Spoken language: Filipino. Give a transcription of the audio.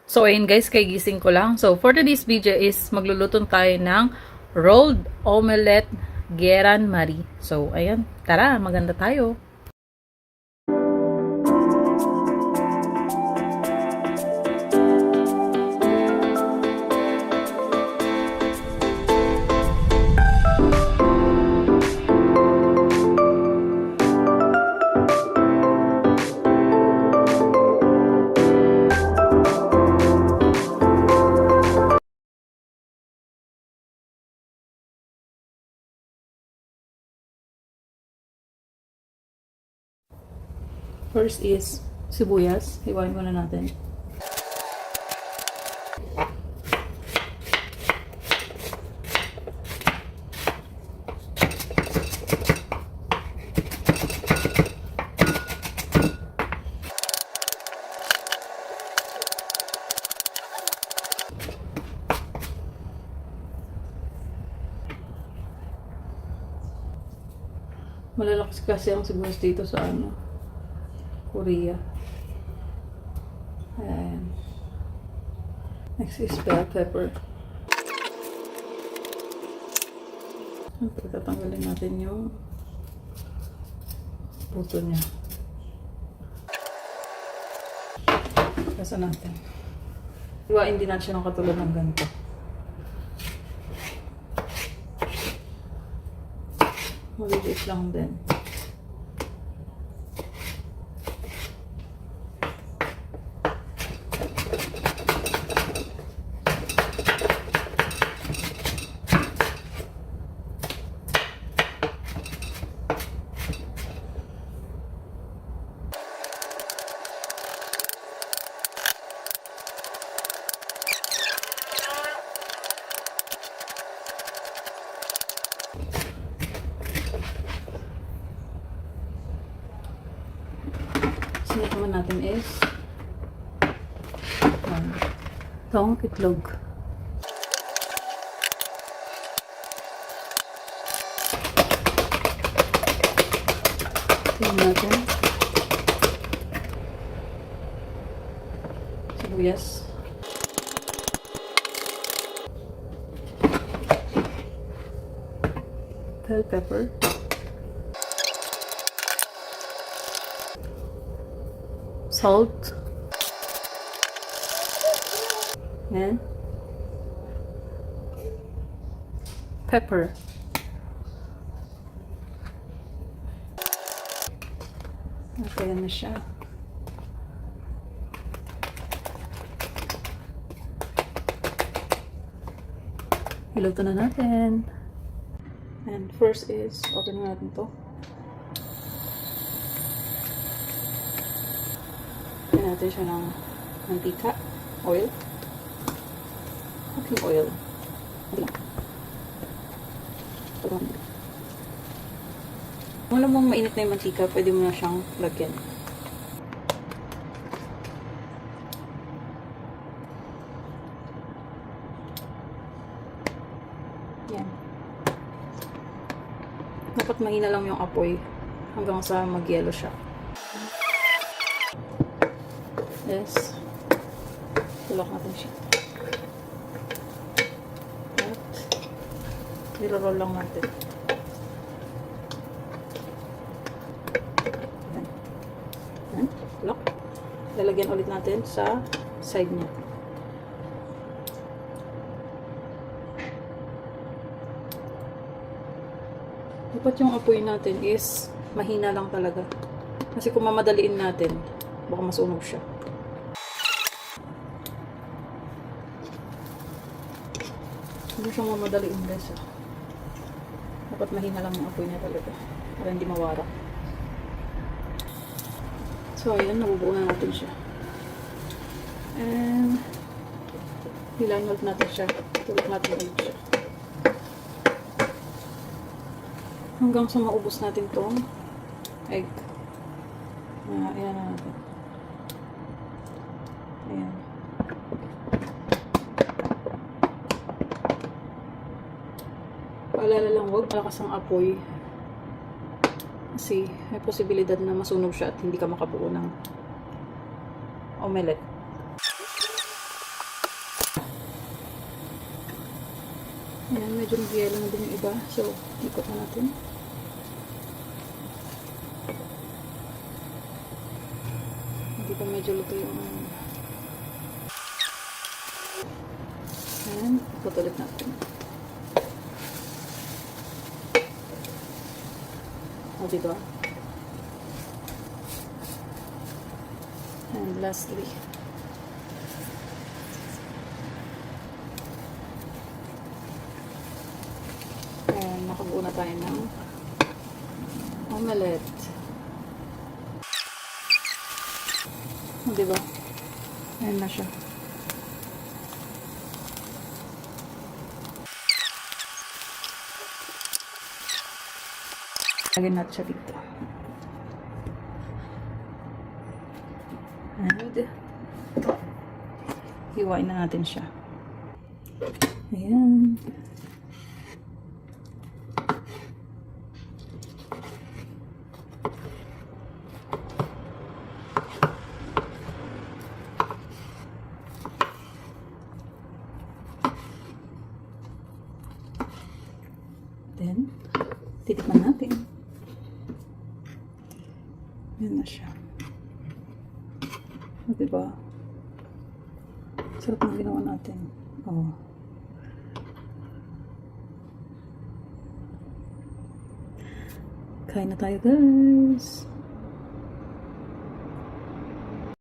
So, ayun guys, kay gising ko lang. So, for today's video is magluluto tayo ng rolled omelette Geran Marie. So, ayan, tara, maganda tayo. First is sibuyas. Hiwain muna natin. Malalakas kasi ang sibuyas dito sa Korea. Ayan. Next is bell pepper. Tatanggalin natin yung puto niya. Kasa natin. Iwain din natin siya ng katulad ng ganito. Maliliit lang din. Sinakaman natin is itong itlog. Tingnan natin. Sibuyas. Bell pepper. Salt and pepper. Okay na siya. Hiluto na natin. And first is, open na natin to. Lagyan natin siya ng mantika, oil, cooking oil. Kung alam mong mainit na yung mantika, pwede mo na siyang lagyan. Yan. Dapat mahina lang yung apoy hanggang sa mag-yellow siya. Yes. Tulak natin siya. At niloroll lang natin. Yan. Tulak. Lalagyan ulit natin sa side niya. Dapat yung apoy natin is mahina lang talaga. Kasi kung mamadaliin natin, baka masunog siya. Hindi siya mamadaliin guys. Dapat mahina lang yung apoy niya talaga para hindi mawara. So ayan, nabubuo na natin siya. And hilahin ulit natin siya. Tulak natin ulit siya. Hanggang sa maubos natin tong egg. Ayan na natin. Ayan. Paalala lang, huwag malakas ang apoy. Kasi may posibilidad na masunog siya at hindi ka makabuo ng omelette. Ayan, medyo nagyelo na din yung iba. So, ikot na natin. Hindi pa medyo luto yung... Ayan, ikot ulit natin. O, diba? And lastly, ayan, nakabuo na tayo ng omelette. O, diba? Ayan na siya. Lagyan natin siya dito. And hiwain na natin siya. Ayan. Then, titikman natin. Yan na siya. O, diba? Sarap ng ginawa natin. Oh. Kain na tayo, guys.